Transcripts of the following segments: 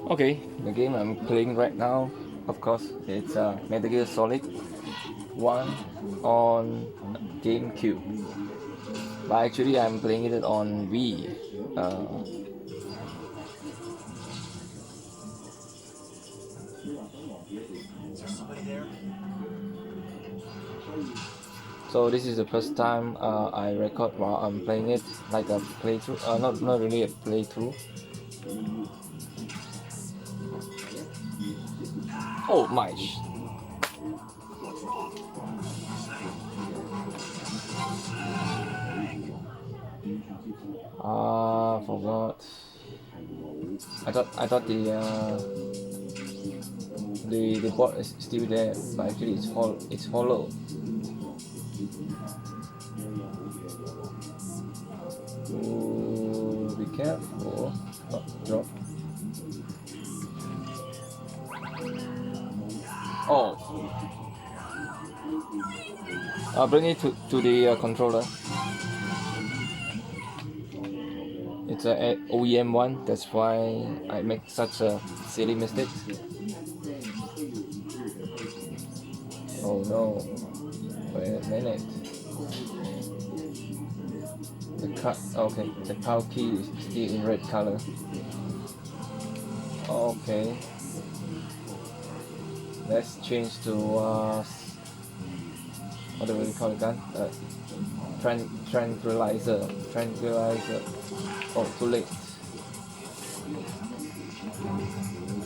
Okay, the game I'm playing right now, of course, it's Metal Gear Solid 1 on GameCube. But actually, I'm playing it on Wii. So this is the first time I record while I'm playing it, like a playthrough. Not really a playthrough. Oh my! Forgot. I thought the board is still there, but actually it's hollow. Ooh, be careful. Oh, drop. Oh. I'll bring it to the controller. It's a OEM one, that's why I make such a silly mistake. Oh no. Wait a minute. Okay, the cow key is still in red color. Okay. Let's change to what do we call it again? Tranquilizer. Oh, too late.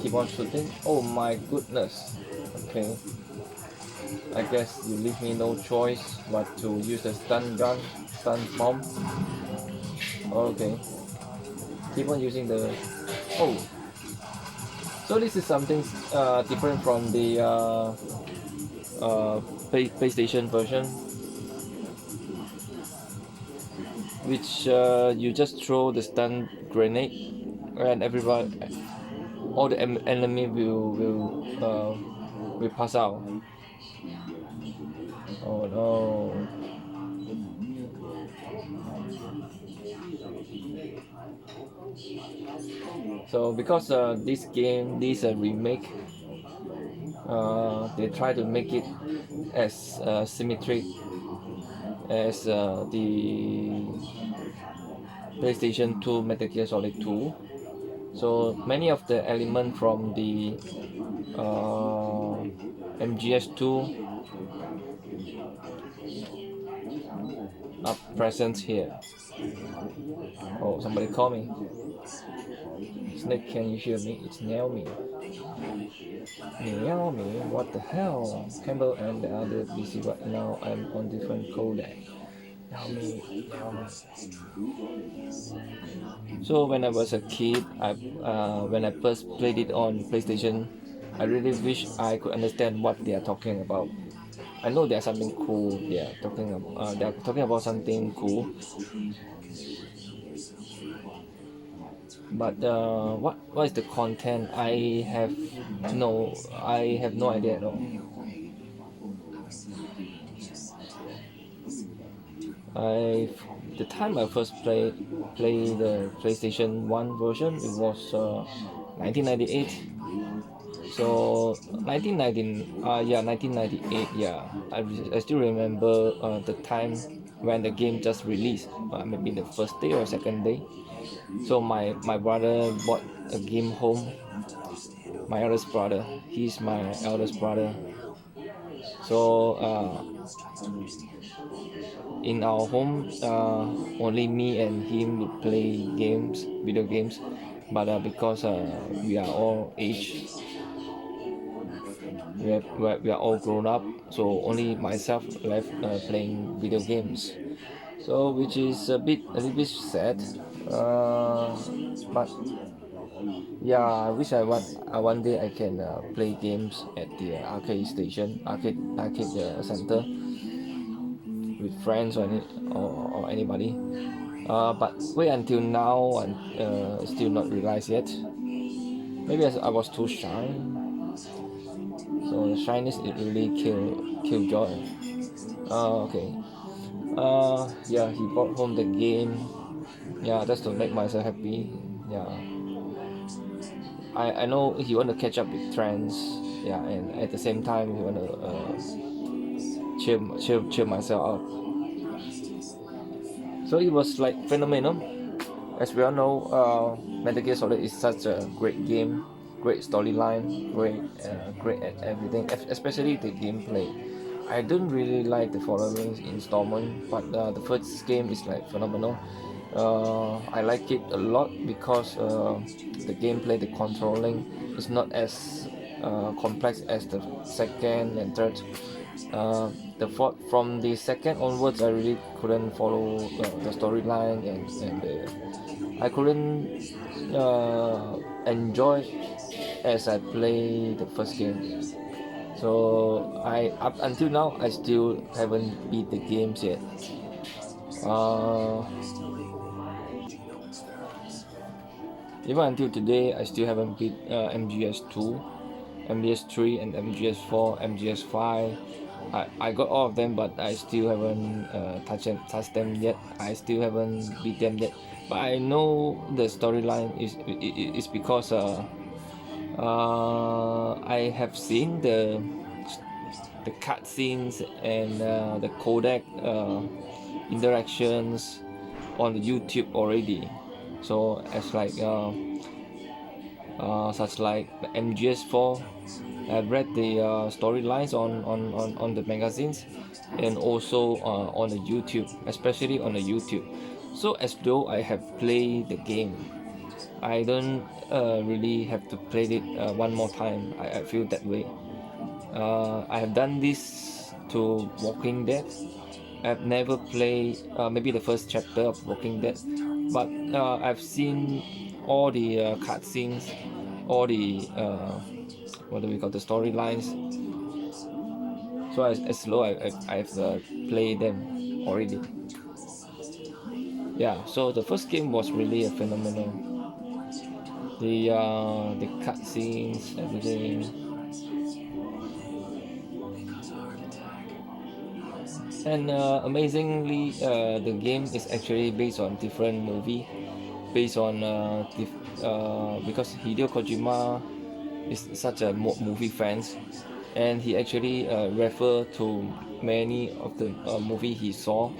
Keep on shooting. Oh my goodness. Okay. I guess you leave me no choice but to use the stun bomb. Okay. Keep on using the. Oh. So this is something different from the PlayStation version, which you just throw the stun grenade, and everybody, all the enemy will pass out. Oh no. So because this game, this remake, they try to make it as symmetric as the PlayStation 2 Metal Gear Solid 2. So many of the elements from the MGS2 are present here. Oh, somebody call me. Snake, can you hear me? It's Naomi. Naomi, what the hell? Campbell and the other busy right now. I'm on different codec. Naomi. So when I was a kid, when I first played it on PlayStation, I really wish I could understand what they are talking about. I know there's something cool. They are talking about something cool. But what is the content? I have no idea at all. The time I first played the PlayStation 1 version, it was 1998. So 1998. Yeah, I still remember the time when the game just released. Maybe the first day or second day. So my brother bought a game home. My eldest brother, he's my eldest brother. So in our home, only me and him would play video games. But because we are all aged, we are all grown up, so only myself left playing video games. So which is a little bit sad. But yeah, I wish one day I can play games at the arcade center with friends or anybody. But wait until now and still not realized yet. Maybe I was too shy. So the shyness it really kill joy. Okay. Yeah, he brought home the game. Yeah, just to make myself happy. Yeah. I know he want to catch up with trends, yeah, and at the same time he want to cheer myself up. So it was like phenomenal. As we all know, Metal Gear Solid is such a great game, great storyline, great at everything, especially the gameplay. I don't really like the following installment, but the first game is like phenomenal. I like it a lot because the gameplay, the controlling is not as complex as the second and third. The from the second onwards, I really couldn't follow the storyline, I couldn't enjoy as I play the first game. So I up until now I still haven't beat the games yet. Uh, Even until today, I still haven't beat MGS2, MGS3, and MGS4, MGS5. I got all of them, but I still haven't touched them yet. I still haven't beat them yet. But I know the storyline is because I have seen the cutscenes and the codec interactions on the YouTube already. So as like such like MGS4, I've read the storylines on the magazines and also on the YouTube, especially on the YouTube. So as though I have played the game, I don't really have to play it one more time. I feel that way. I have done this to Walking Dead. I've never played maybe the first chapter of Walking Dead, but I've seen all the cutscenes, all the what do we call the storylines. So as slow I've played them already. Yeah, so the first game was really a phenomenal. The cutscenes, everything. And amazingly, the game is actually based on different movie, based on because Hideo Kojima is such a movie fans, and he actually refer to many of the movie he saw.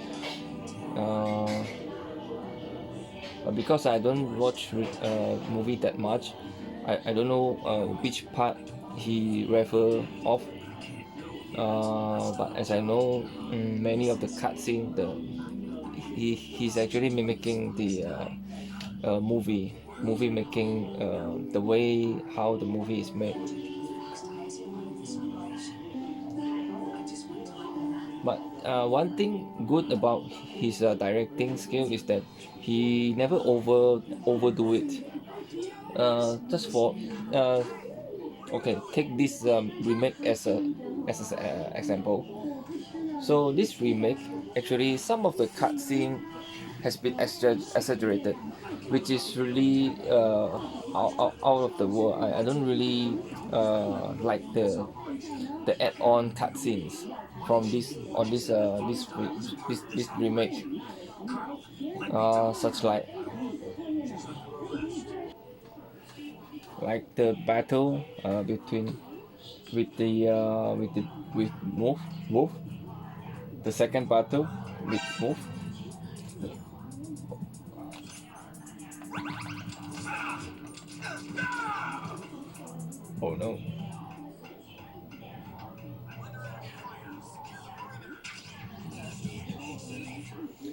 Uh, because I don't watch movie that much, I don't know which part he refer of. But as I know, many of the cutscene, he's actually mimicking the movie making, the way how the movie is made. But one thing good about his directing skill is that he never overdo it. Just for okay, take this remake as a example. So this remake, actually, some of the cutscene has been exaggerated, which is really out of the world. I don't really like the add-on cutscenes from this remake, such like the battle between with move the second battle with move. Oh no.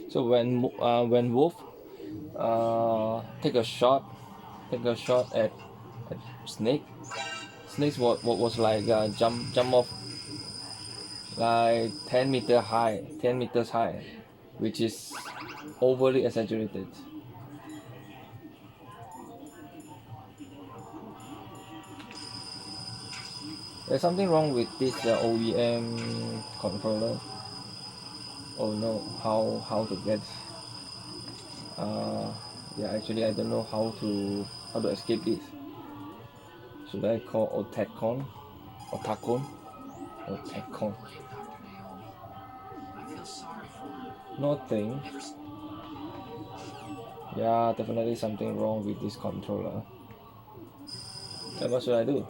So when Wolf take a shot at Snake. Snake was like jump off like 10 meters high, which is overly exaggerated. There's something wrong with this OEM controller. Oh no, how to get? Yeah, actually I don't know how to escape this. Should I call Otakon? Otakon? Otakon. Nothing. Yeah, definitely something wrong with this controller. Then what should I do?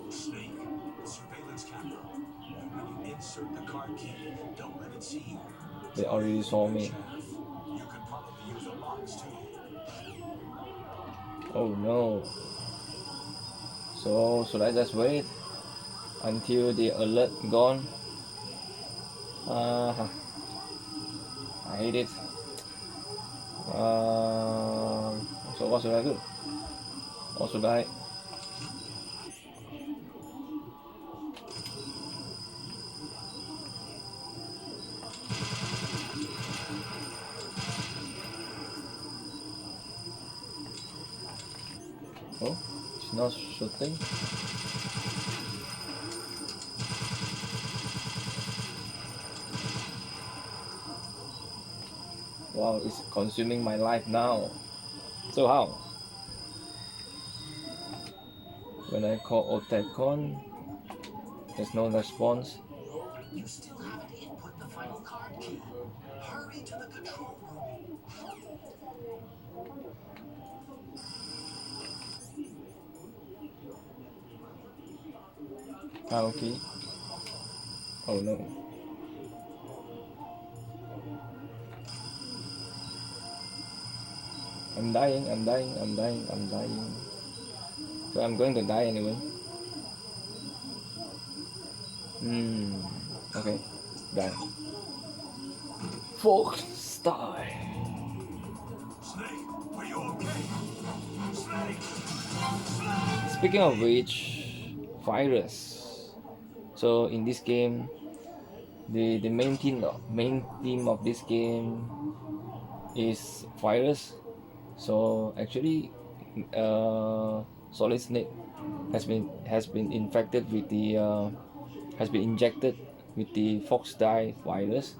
Snake, surveillance camera. When you insert the card key, don't let it see you. They already saw me. You could probably use a box too. Oh no. So should I just wait until the alert gone? I hate it. So what should I do? Or should I? Oh, it's not shooting. Wow, it's consuming my life now. So how? When I call Otacon, there's no response. You still haven't input the final card key. Hurry to the control room. Okay. Oh no. I'm dying, I'm dying, I'm dying, I'm dying. So I'm going to die anyway. Okay. Die. Fox die. Snake, are you okay? Snake! Speaking of which, virus. So in this game, the main theme of this game is virus. So actually, Solid Snake has been infected with the has been injected with the Fox Die virus.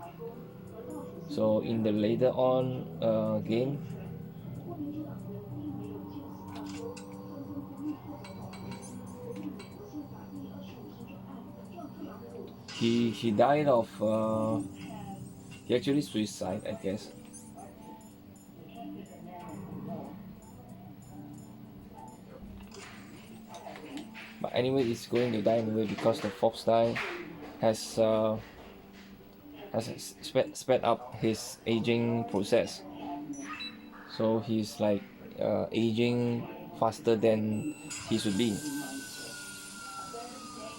So in the later on game, he died of he actually suicide, I guess. But anyway, it's going to die anyway because the Fox Die has sped up his aging process. So he's like aging faster than he should be.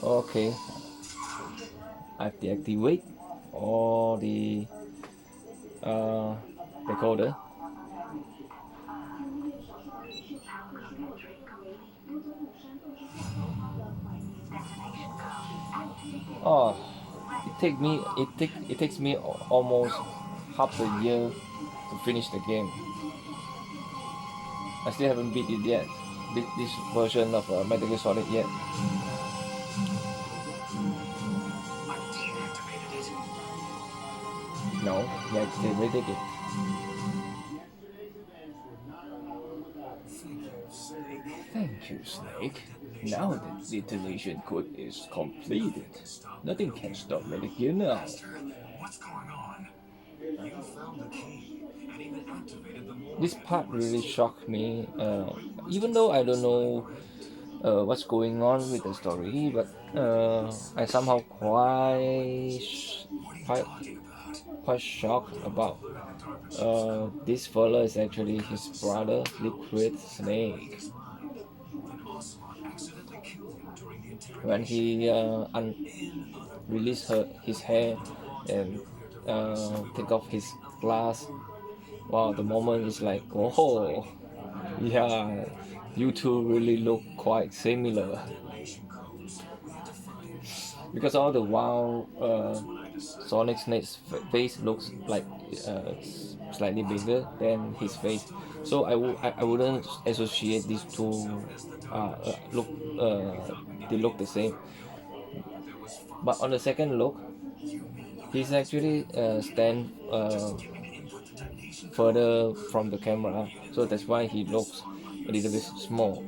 Okay, I've deactivated all the decoder. Oh, it takes me almost half a year to finish the game. I still haven't beat it yet. This version of Metal Gear Solid yet. No, deactivated it. Thank you, Snake. Now that the detonation code is completed, nothing can stop Metal Gear now. What's going on? You found the key and even activated the morgue. This part really shocked me, even though I don't know what's going on with the story, but I somehow quite shocked about this fella is actually his brother, Liquid Snake. When he released his hair and take off his glass, wow, the moment is like, oh, yeah, you two really look quite similar. Because all the while, Solid Snake's face looks like slightly bigger than his face, so I wouldn't associate these two look they look the same. But on the second look, he's actually stand further from the camera, so that's why he looks a little bit small.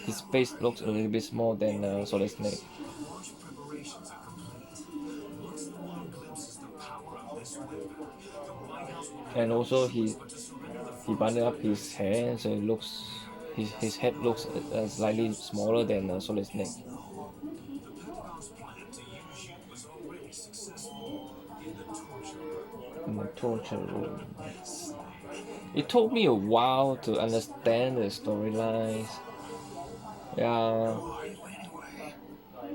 His face looks a little bit small than Solid Snake. And also he bundled up his hair, so it looks his head looks slightly smaller than Solid Snake. The Pentagon's plan to use you was already successful in the torture room. In the torture room. Yes, It took me a while to understand the storylines. Yeah, who are you anyway?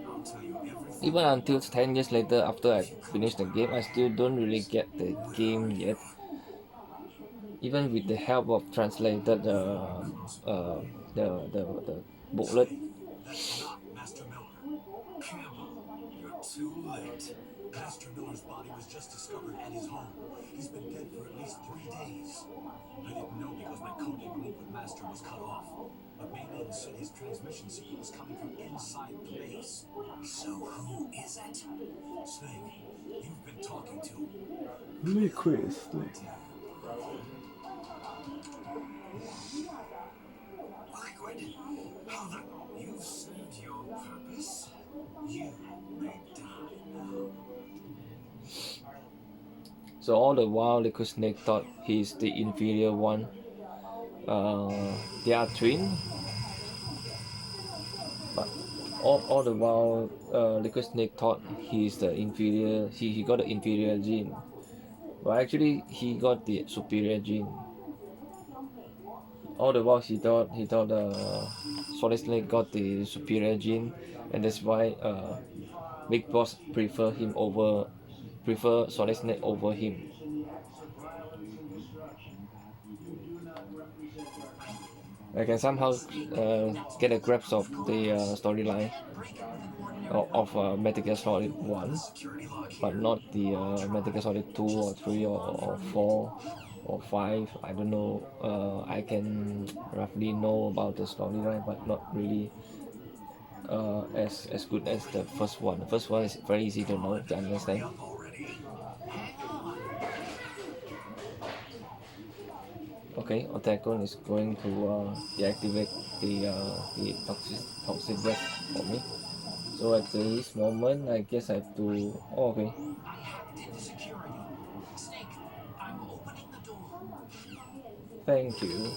I'll tell you everything. even until 10 years later, after I finished the game, I still don't really get the game yet. Even with the help of translated the booklet. That's not Master Miller. Campbell, you're too late. Master Miller's body was just discovered at his home. He's been dead for at least 3 days. I didn't know because my coding link with Master was cut off. But Mayfield said his transmission signal was coming from inside the base. So who is it? Snake, you've been talking to Liquid. Liquid. How the... You've served your purpose. You may die now. So all the while, Liquid Snake thought he's the inferior one. They are twins, but all the while, Liquid Snake thought he's the inferior. He got the inferior gene, but actually he got the superior gene. All the while he thought Solid Snake got the superior gene, and that's why Big Boss prefer Solid Snake over him. I can somehow get a grasp of the storyline of Metal Gear Solid 1, but not the Metal Gear Solid 2 or 3 or 4 or 5. I don't know. I can roughly know about the storyline, but not really as good as the first one. The first one is very easy to know, to understand. Okay, Otacon is going to deactivate the toxic gas for me. So at this moment, I guess I have to. Oh, okay. I hacked into security. Snake, I'm opening the door. Thank you.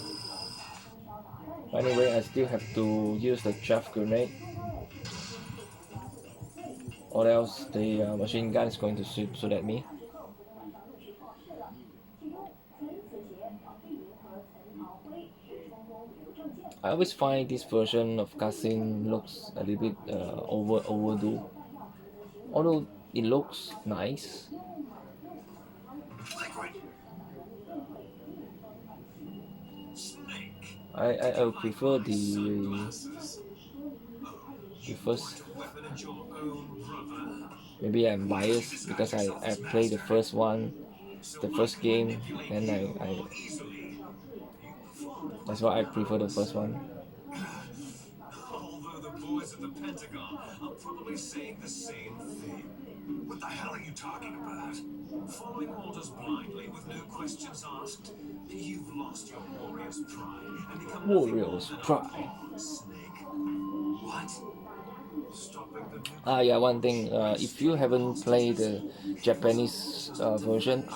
Anyway, I still have to use the chaff grenade, or else the machine gun is going to shoot at me. I always find this version of cutscene looks a little bit overdue. Although it looks nice. Liquid. Snake. I would prefer the first. Weapon at your own brother. Maybe I'm biased because I played the first one, the first game, and I that's why I prefer the first one. Although the boys at the Pentagon are probably saying the same thing. What the hell are you talking about? Following orders blindly with no questions asked? You've lost your warrior's pride and become Warrior's pride. Snake. What? Stopping the Yeah, one thing. If you haven't played the Japanese version,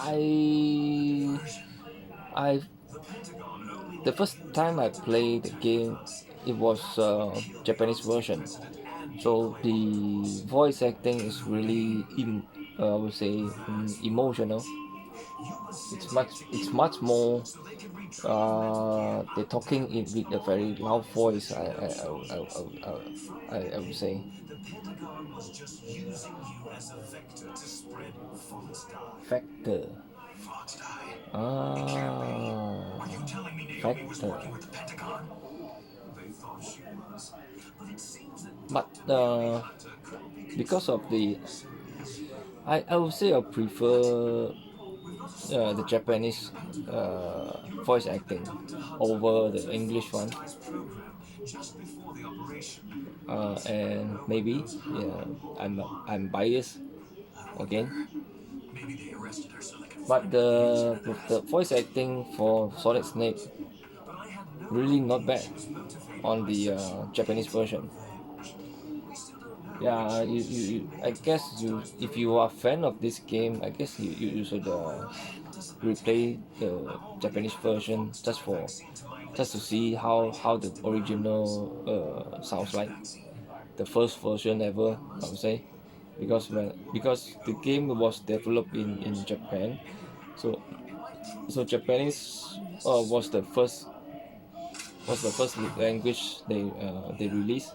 the first time I played the game, it was Japanese version. So the voice acting is really, I would say, emotional. It's much more. They're talking with a very loud voice. I would say. The Pentagon was just using you as a vector to spread false dye. Factor. False dye. Ah. Are you telling me Naomi was Factor. working with the Pentagon? They thought she was. But it seems that But because of the, I would say I prefer the Japanese voice acting over the English one. just before the operation. And maybe I'm biased again. Maybe they arrested her so they could But the voice acting for Solid Snake really not bad on the Japanese version. Yeah, I guess if you are a fan of this game, I guess you should replay the Japanese version just to see how the original sounds like, the first version ever, I would say, because the game was developed in Japan, so Japanese was the first language they released.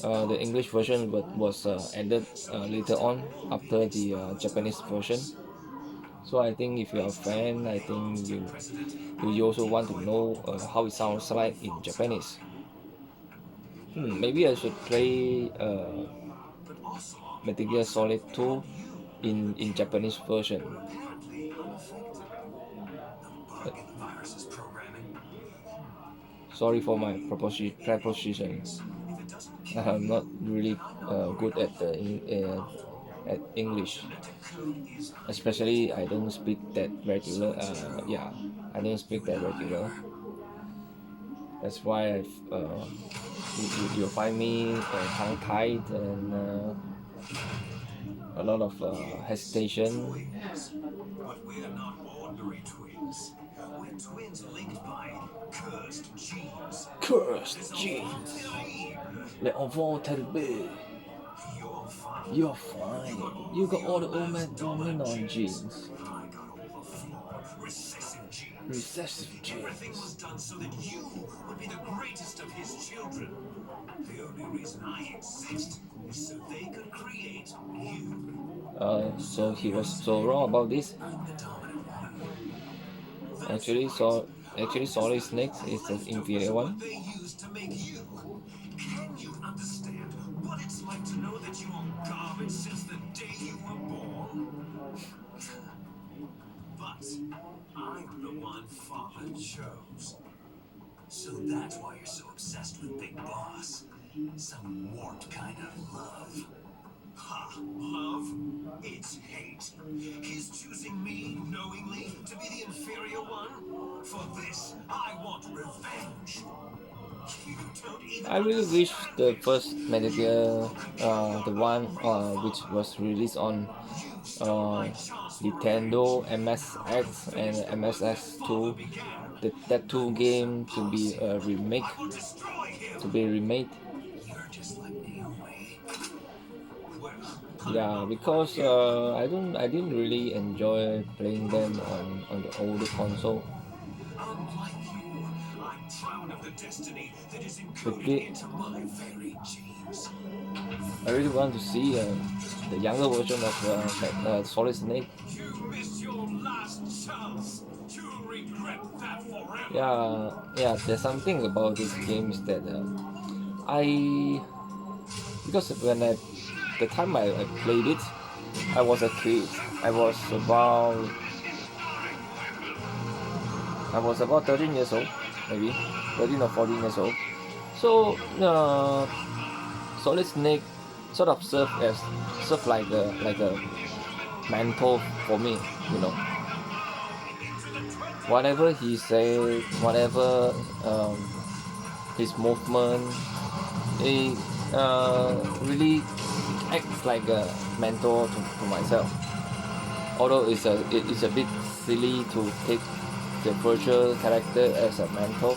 The English version was added later on after the Japanese version. So I think if you're a fan, I think you also want to know how it sounds like in Japanese. Maybe I should play Metal Gear Solid 2 in Japanese version. Sorry for my preposition. I'm not really good at at English, especially I don't speak that regular. I don't speak that regular. That's why you'll find me tongue tied and a lot of hesitation. But we're not ordinary twins. We're twins linked by cursed genes. Cursed genes. Les enfants terribles. You're fine. You got all the old man dominant genes. I got all the flawed, recessive genes. Recessive Everything genes. was done so that you would be the greatest of his children. The only reason I exist is so they could create you. So he was so wrong about this. I'm the dominant one. Actually, Solid Snake is the inferior one. What they used to make you. Can you understand what it's like to know that you are garbage since the day you were born? But I'm the one Father chose. So that's why you're so obsessed with Big Boss. Some warped kind of love. Ha! Love? It's hate. He's choosing me knowingly to be the inferior one. For this, I want revenge. You don't even I really wish the first Metal Gear, the one which was released on Nintendo, MSX, and MSX2, that two game to be a remake, to be remade. You're just like Naomi. Well, Yeah, because I didn't really enjoy playing them on the older console. unlike you, I'm proud of the destiny that is But encoded into my very genes. I really want to see the younger version of Solid Snake. You missed your last chance. You'll regret that forever. Yeah, there's something about this game is that because the time I played it, I was a kid. I was about 13 years old, maybe 13 or 14 years old. So Solid Snake sort of served like a mentor for me, you know. Whatever he said, whatever his movement, he really acts like a mentor to myself. Although it's a bit silly to take the virtual character as a mentor,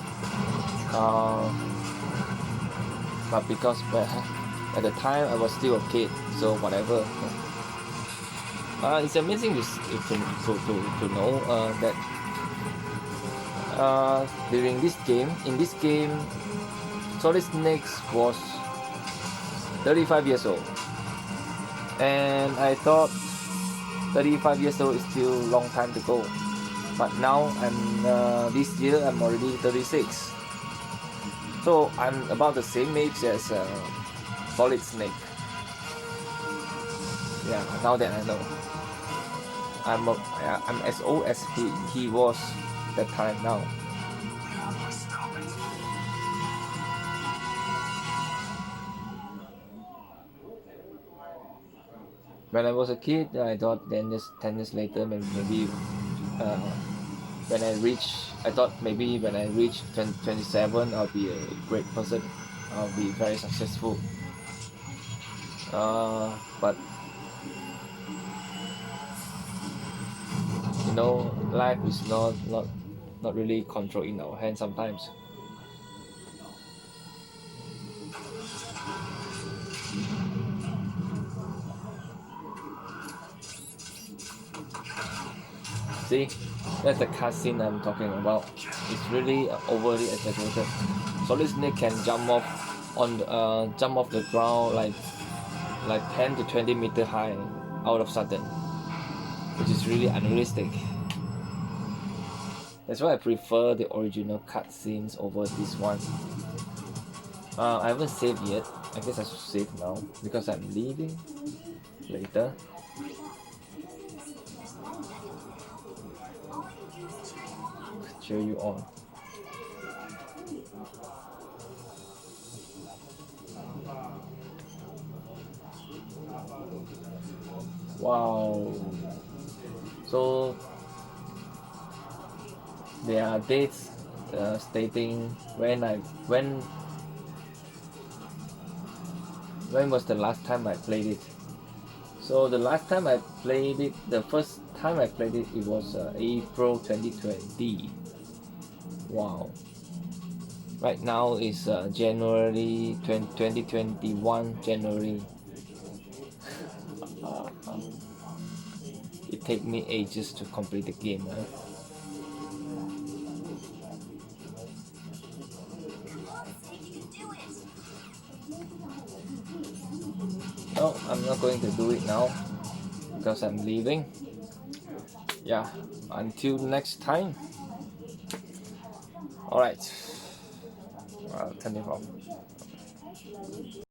but because at the time I was still a kid, so whatever. It's amazing to know that during in this game, Solid Snake was 35 years old, and I thought 35 years old is still a long time to go. But now this year I'm already 36, so I'm about the same age as Solid Snake. Yeah, now that I know, I'm as old as he was that time now. Stop it. When I was a kid, I thought 10 years later, maybe when I thought maybe when I reach 27, I'll be a great person. I'll be very successful. But know, life is not really controlled in our hands sometimes. See, that's the cutscene I'm talking about. It's really overly exaggerated. Solid Snake can jump off the ground like 10 to 20 meter high out of sudden, which is really unrealistic. That's why I prefer the original cutscenes over this one. I haven't saved yet. I guess I should save now because I'm leaving later. Cheer you on. Wow. So there are dates stating when was the last time I played it. So the last time I played it, the first time I played it, it was April 2020. Wow. Right now is January 2021 January. It takes me ages to complete the game. No, I'm not going to do it now because I'm leaving. Yeah, until next time. Alright, I'll turn it off.